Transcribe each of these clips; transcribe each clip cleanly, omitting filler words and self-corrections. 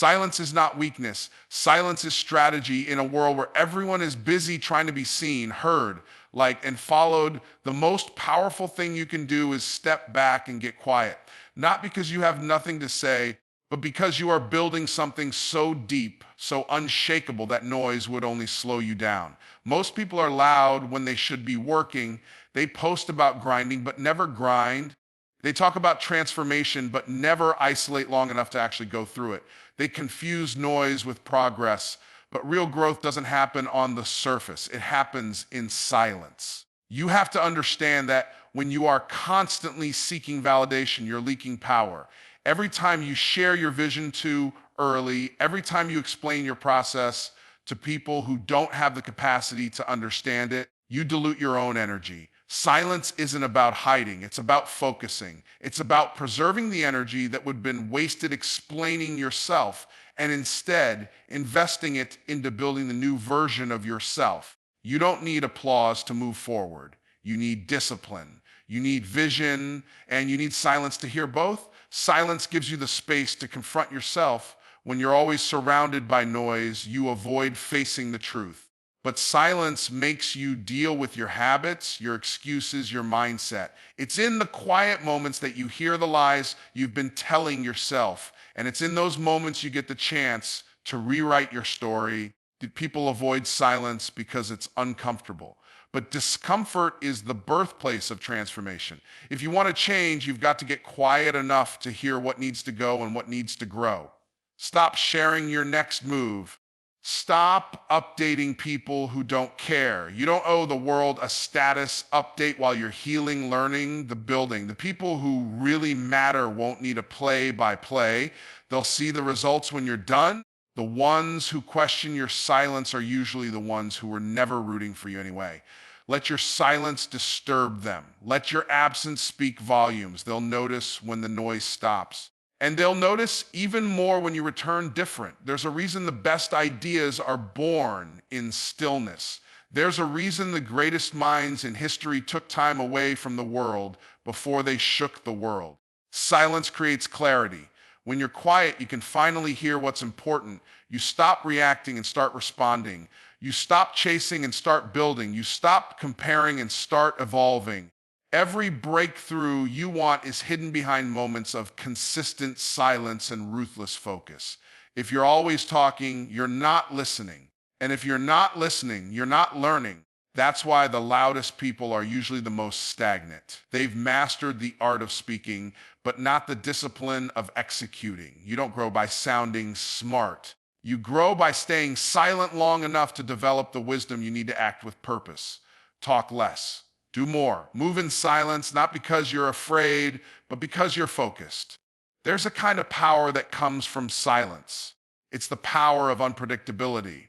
Silence is not weakness. Silence is strategy in a world where everyone is busy trying to be seen, heard, liked, and followed. The most powerful thing you can do is step back and get quiet. Not because you have nothing to say, but because you are building something so deep, so unshakable that noise would only slow you down. Most people are loud when they should be working. They post about grinding, but never grind. They talk about transformation, but never isolate long enough to actually go through it. They confuse noise with progress, but real growth doesn't happen on the surface. It happens in silence. You have to understand that when you are constantly seeking validation, you're leaking power. Every time you share your vision too early, every time you explain your process to people who don't have the capacity to understand it, you dilute your own energy. Silence isn't about hiding, it's about focusing. It's about preserving the energy that would have been wasted explaining yourself and instead investing it into building the new version of yourself. You don't need applause to move forward. You need discipline. You need vision, and you need silence to hear both. Silence gives you the space to confront yourself. When you're always surrounded by noise, you avoid facing the truth. But silence makes you deal with your habits, your excuses, your mindset. It's in the quiet moments that you hear the lies you've been telling yourself. And it's in those moments you get the chance to rewrite your story. Did people avoid silence because it's uncomfortable? But discomfort is the birthplace of transformation. If you want to change, you've got to get quiet enough to hear what needs to go and what needs to grow. Stop sharing your next move. Stop updating people who don't care. You don't owe the world a status update while you're healing, learning, the building. The people who really matter won't need a play-by-play. They'll see the results when you're done. The ones who question your silence are usually the ones who were never rooting for you anyway. Let your silence disturb them. Let your absence speak volumes. They'll notice when the noise stops. And they'll notice even more when you return different. There's a reason the best ideas are born in stillness. There's a reason the greatest minds in history took time away from the world before they shook the world. Silence creates clarity. When you're quiet, you can finally hear what's important. You stop reacting and start responding. You stop chasing and start building. You stop comparing and start evolving. Every breakthrough you want is hidden behind moments of consistent silence and ruthless focus. If you're always talking, you're not listening. And if you're not listening, you're not learning. That's why the loudest people are usually the most stagnant. They've mastered the art of speaking, but not the discipline of executing. You don't grow by sounding smart. You grow by staying silent long enough to develop the wisdom you need to act with purpose. Talk less. Do more. Move in silence, not because you're afraid, but because you're focused. There's a kind of power that comes from silence. It's the power of unpredictability.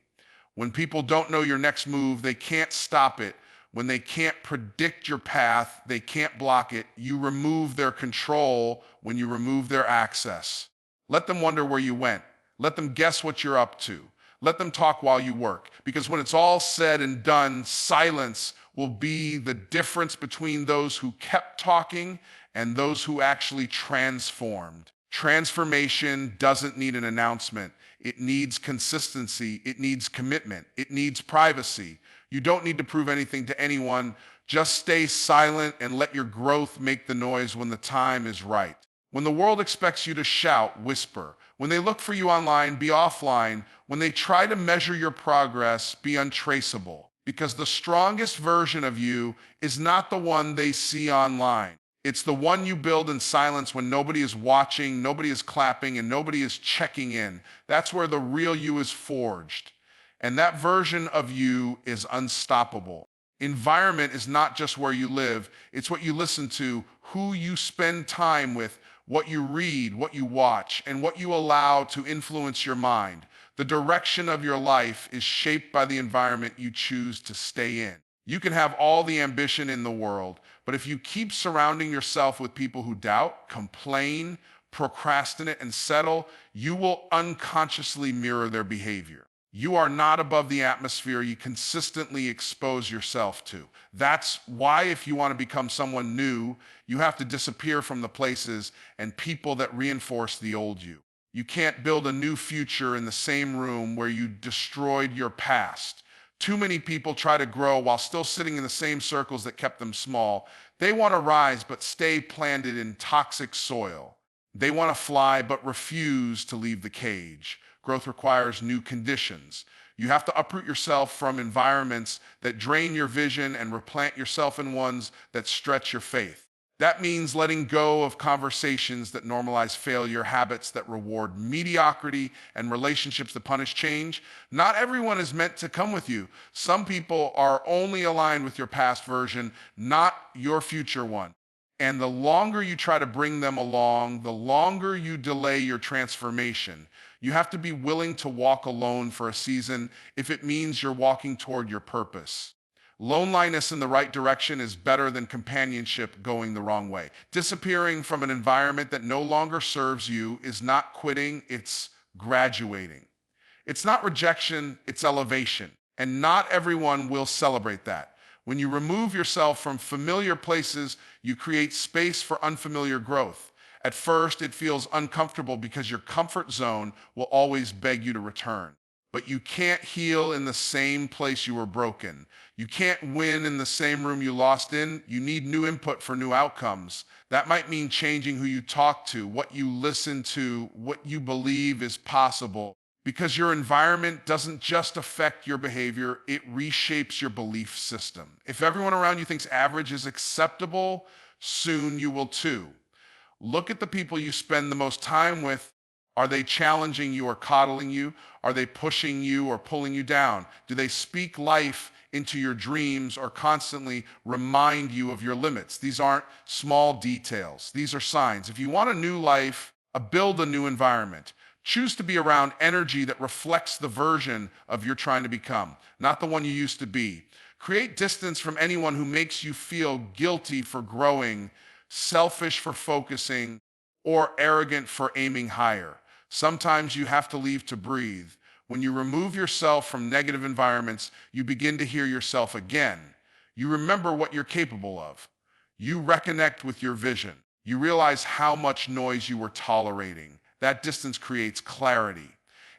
When people don't know your next move, they can't stop it. When they can't predict your path, they can't block it. You remove their control when you remove their access. Let them wonder where you went. Let them guess what you're up to. Let them talk while you work. Because when it's all said and done, silence will be the difference between those who kept talking and those who actually transformed. Transformation doesn't need an announcement. It needs consistency. It needs commitment. It needs privacy. You don't need to prove anything to anyone. Just stay silent and let your growth make the noise when the time is right. When the world expects you to shout, whisper. When they look for you online, be offline. When they try to measure your progress, be untraceable. Because the strongest version of you is not the one they see online. It's the one you build in silence when nobody is watching, nobody is clapping, and nobody is checking in. That's where the real you is forged. And that version of you is unstoppable. Environment is not just where you live. It's what you listen to, who you spend time with, what you read, what you watch, and what you allow to influence your mind. The direction of your life is shaped by the environment you choose to stay in. You can have all the ambition in the world, but if you keep surrounding yourself with people who doubt, complain, procrastinate, and settle, you will unconsciously mirror their behavior. You are not above the atmosphere you consistently expose yourself to. That's why if you want to become someone new, you have to disappear from the places and people that reinforce the old you. You can't build a new future in the same room where you destroyed your past. Too many people try to grow while still sitting in the same circles that kept them small. They want to rise but stay planted in toxic soil. They want to fly but refuse to leave the cage. Growth requires new conditions. You have to uproot yourself from environments that drain your vision and replant yourself in ones that stretch your faith. That means letting go of conversations that normalize failure, habits that reward mediocrity, and relationships that punish change. Not everyone is meant to come with you. Some people are only aligned with your past version, not your future one. And the longer you try to bring them along, the longer you delay your transformation. You have to be willing to walk alone for a season if it means you're walking toward your purpose. Loneliness in the right direction is better than companionship going the wrong way. Disappearing from an environment that no longer serves you is not quitting, it's graduating. It's not rejection, it's elevation. And not everyone will celebrate that. When you remove yourself from familiar places, you create space for unfamiliar growth. At first, it feels uncomfortable because your comfort zone will always beg you to return. But you can't heal in the same place you were broken. You can't win in the same room you lost in. You need new input for new outcomes. That might mean changing who you talk to, what you listen to, what you believe is possible. Because your environment doesn't just affect your behavior, it reshapes your belief system. If everyone around you thinks average is acceptable, soon you will too. Look at the people you spend the most time with. Are they challenging you or coddling you? Are they pushing you or pulling you down? Do they speak life into your dreams or constantly remind you of your limits? These aren't small details. These are signs. If you want a new life, build a new environment. Choose to be around energy that reflects the version of you're trying to become, not the one you used to be. Create distance from anyone who makes you feel guilty for growing, selfish for focusing, or arrogant for aiming higher. Sometimes you have to leave to breathe. When you remove yourself from negative environments, you begin to hear yourself again. You remember what you're capable of. You reconnect with your vision. You realize how much noise you were tolerating. That distance creates clarity.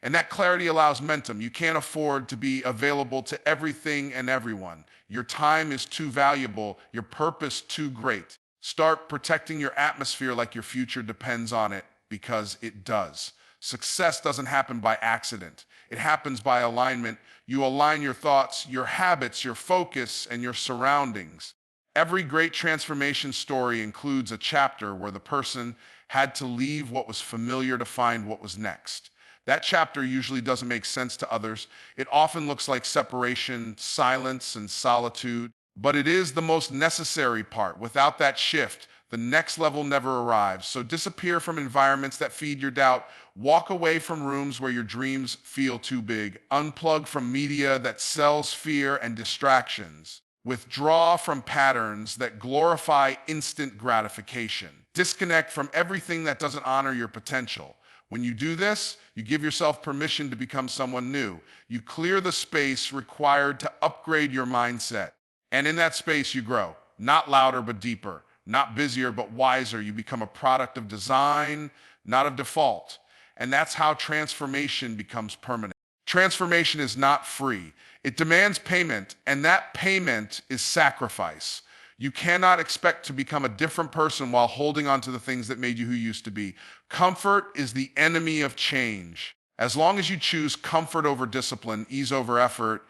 And that clarity allows momentum. You can't afford to be available to everything and everyone. Your time is too valuable, your purpose too great. Start protecting your atmosphere like your future depends on it, because it does. Success doesn't happen by accident. It happens by alignment. You align your thoughts, your habits, your focus, and your surroundings. Every great transformation story includes a chapter where the person had to leave what was familiar to find what was next. That chapter usually doesn't make sense to others. It often looks like separation, silence, and solitude, but it is the most necessary part. Without that shift, the next level never arrives. So disappear from environments that feed your doubt. Walk away from rooms where your dreams feel too big. Unplug from media that sells fear and distractions. Withdraw from patterns that glorify instant gratification. Disconnect from everything that doesn't honor your potential. When you do this, you give yourself permission to become someone new. You clear the space required to upgrade your mindset. And in that space, you grow. Not louder, but deeper. Not busier, but wiser. You become a product of design, not of default. And that's how transformation becomes permanent. Transformation is not free. It demands payment, and that payment is sacrifice. You cannot expect to become a different person while holding on to the things that made you who you used to be. Comfort is the enemy of change. As long as you choose comfort over discipline, ease over effort,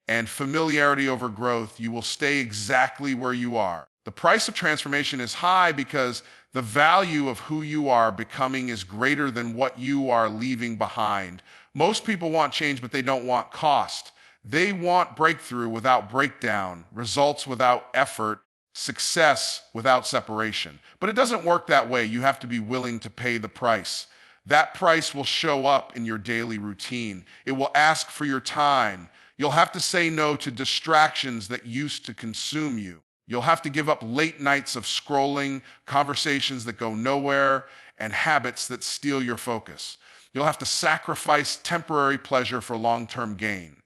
and familiarity over growth, you will stay exactly where you are. The price of transformation is high because the value of who you are becoming is greater than what you are leaving behind. Most people want change, but they don't want cost. They want breakthrough without breakdown, results without effort, success without separation. But it doesn't work that way. You have to be willing to pay the price. That price will show up in your daily routine. It will ask for your time. You'll have to say no to distractions that used to consume you. You'll have to give up late nights of scrolling, conversations that go nowhere, and habits that steal your focus. You'll have to sacrifice temporary pleasure for long-term gain.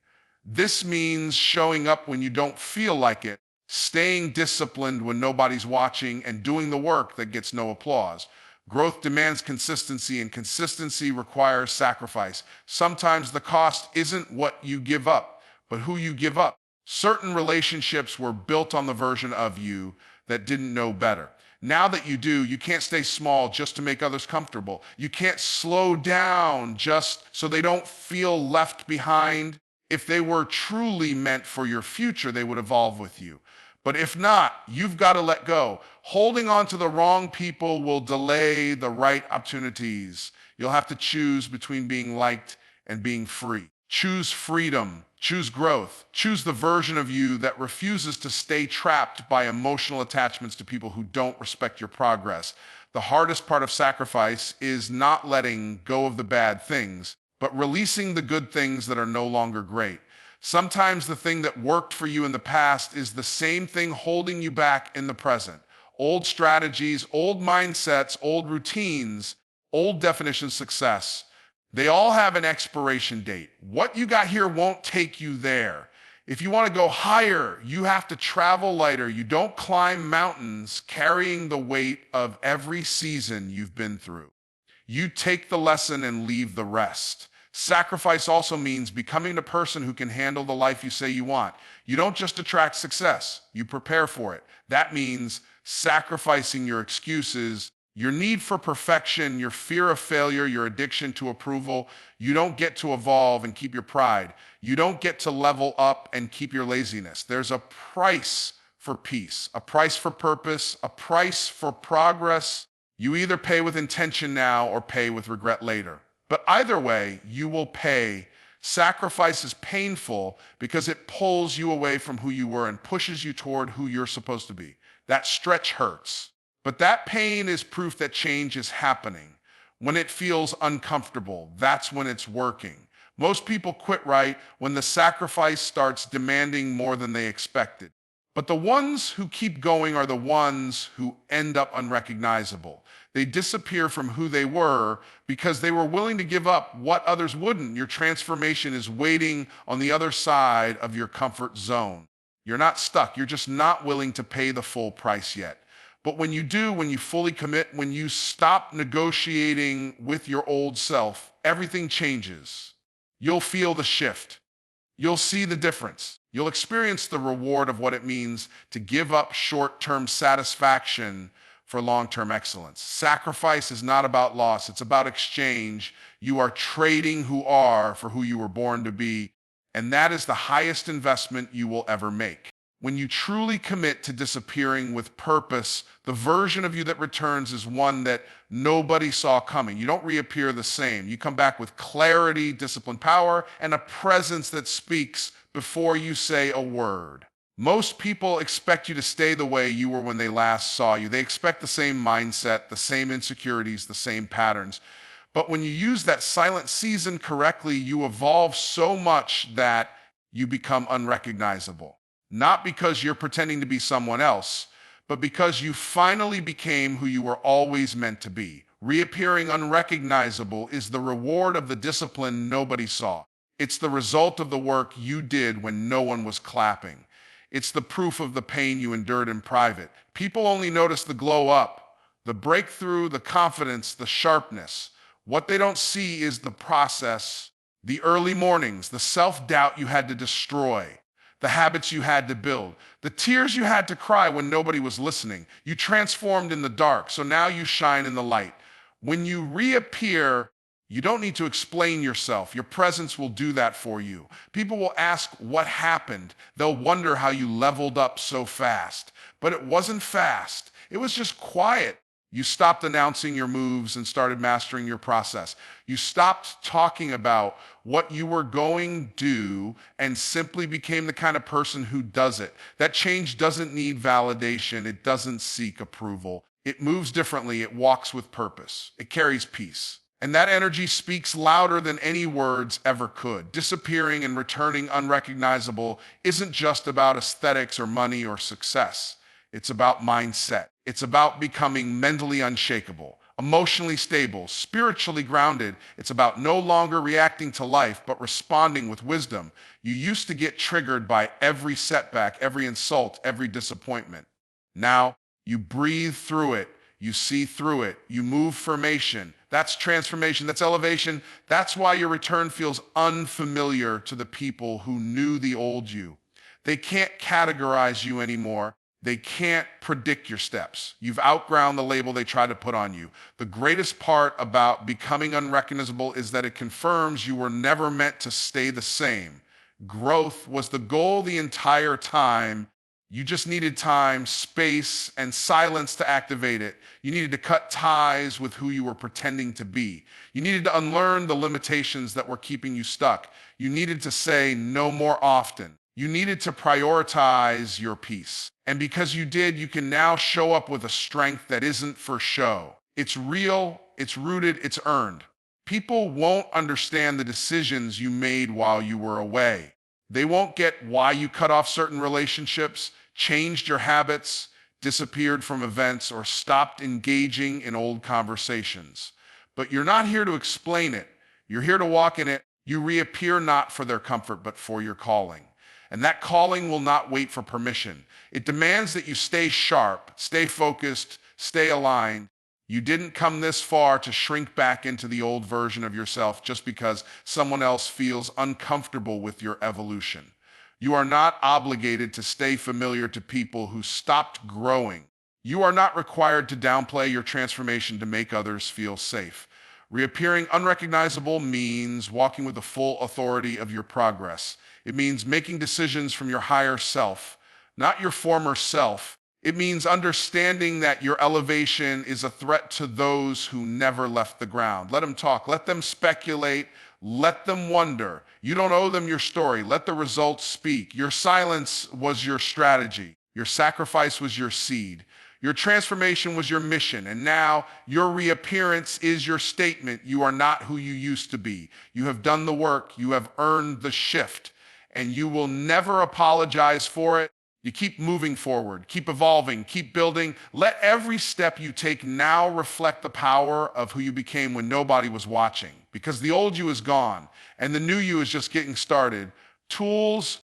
This means showing up when you don't feel like it, staying disciplined when nobody's watching, and doing the work that gets no applause. Growth demands consistency, and consistency requires sacrifice. Sometimes the cost isn't what you give up, but who you give up. Certain relationships were built on the version of you that didn't know better. Now that you do, you can't stay small just to make others comfortable. You can't slow down just so they don't feel left behind. If they were truly meant for your future, they would evolve with you. But if not, you've got to let go. Holding on to the wrong people will delay the right opportunities. You'll have to choose between being liked and being free. Choose freedom, choose growth, choose the version of you that refuses to stay trapped by emotional attachments to people who don't respect your progress. The hardest part of sacrifice is not letting go of the bad things, but releasing the good things that are no longer great. Sometimes the thing that worked for you in the past is the same thing holding you back in the present. Old strategies, old mindsets, old routines, old definitions of success. They all have an expiration date. What you got here won't take you there. If you want to go higher, you have to travel lighter. You don't climb mountains carrying the weight of every season you've been through. You take the lesson and leave the rest. Sacrifice also means becoming the person who can handle the life you say you want. You don't just attract success, you prepare for it. That means sacrificing your excuses, your need for perfection, your fear of failure, your addiction to approval. You don't get to evolve and keep your pride. You don't get to level up and keep your laziness. There's a price for peace, a price for purpose, a price for progress. You either pay with intention now or pay with regret later. But either way, you will pay. Sacrifice is painful because it pulls you away from who you were and pushes you toward who you're supposed to be. That stretch hurts. But that pain is proof that change is happening. When it feels uncomfortable, that's when it's working. Most people quit right when the sacrifice starts demanding more than they expected. But the ones who keep going are the ones who end up unrecognizable. They disappear from who they were because they were willing to give up what others wouldn't. Your transformation is waiting on the other side of your comfort zone. You're not stuck. You're just not willing to pay the full price yet. But when you do, when you fully commit, when you stop negotiating with your old self, everything changes. You'll feel the shift. You'll see the difference. You'll experience the reward of what it means to give up short-term satisfaction for long-term excellence. Sacrifice is not about loss, it's about exchange. You are trading who are for who you were born to be, and that is the highest investment you will ever make. When you truly commit to disappearing with purpose, the version of you that returns is one that nobody saw coming. You don't reappear the same. You come back with clarity, discipline, power, and a presence that speaks before you say a word. Most people expect you to stay the way you were when they last saw you. They expect the same mindset, the same insecurities, the same patterns. But when you use that silent season correctly, you evolve so much that you become unrecognizable. Not because you're pretending to be someone else, but because you finally became who you were always meant to be. Reappearing unrecognizable is the reward of the discipline nobody saw. It's the result of the work you did when no one was clapping. It's the proof of the pain you endured in private. People only notice the glow up, the breakthrough, the confidence, the sharpness. What they don't see is the process, the early mornings, the self-doubt you had to destroy, the habits you had to build, the tears you had to cry when nobody was listening. You transformed in the dark, so now you shine in the light. When you reappear, you don't need to explain yourself. Your presence will do that for you. People will ask what happened. They'll wonder how you leveled up so fast. But it wasn't fast. It was just quiet. You stopped announcing your moves and started mastering your process. You stopped talking about what you were going to do and simply became the kind of person who does it. That change doesn't need validation. It doesn't seek approval. It moves differently. It walks with purpose. It carries peace. And that energy speaks louder than any words ever could. Disappearing and returning unrecognizable isn't just about aesthetics or money or success. It's about mindset. It's about becoming mentally unshakable, emotionally stable, spiritually grounded. It's about no longer reacting to life, but responding with wisdom. You used to get triggered by every setback, every insult, every disappointment. Now you breathe through it. You see through it. You move formation. That's transformation. That's elevation. That's why your return feels unfamiliar to the people who knew the old you. They can't categorize you anymore. They can't predict your steps. You've outgrown the label they tried to put on you. The greatest part about becoming unrecognizable is that it confirms you were never meant to stay the same. Growth was the goal the entire time. You just needed time, space, and silence to activate it. You needed to cut ties with who you were pretending to be. You needed to unlearn the limitations that were keeping you stuck. You needed to say no more often. You needed to prioritize your peace. And because you did, you can now show up with a strength that isn't for show. It's real, it's rooted, it's earned. People won't understand the decisions you made while you were away. They won't get why you cut off certain relationships, changed your habits, disappeared from events, or stopped engaging in old conversations. But you're not here to explain it. You're here to walk in it. You reappear not for their comfort, but for your calling. And that calling will not wait for permission. It demands that you stay sharp, stay focused, stay aligned. You didn't come this far to shrink back into the old version of yourself just because someone else feels uncomfortable with your evolution. You are not obligated to stay familiar to people who stopped growing. You are not required to downplay your transformation to make others feel safe. Reappearing unrecognizable means walking with the full authority of your progress. It means making decisions from your higher self, not your former self. It means understanding that your elevation is a threat to those who never left the ground. Let them talk. Let them speculate. Let them wonder. You don't owe them your story. Let the results speak. Your silence was your strategy. Your sacrifice was your seed. Your transformation was your mission. And now your reappearance is your statement. You are not who you used to be. You have done the work. You have earned the shift. And you will never apologize for it. You keep moving forward, keep evolving, keep building. Let every step you take now reflect the power of who you became when nobody was watching, because the old you is gone and the new you is just getting started. Tools,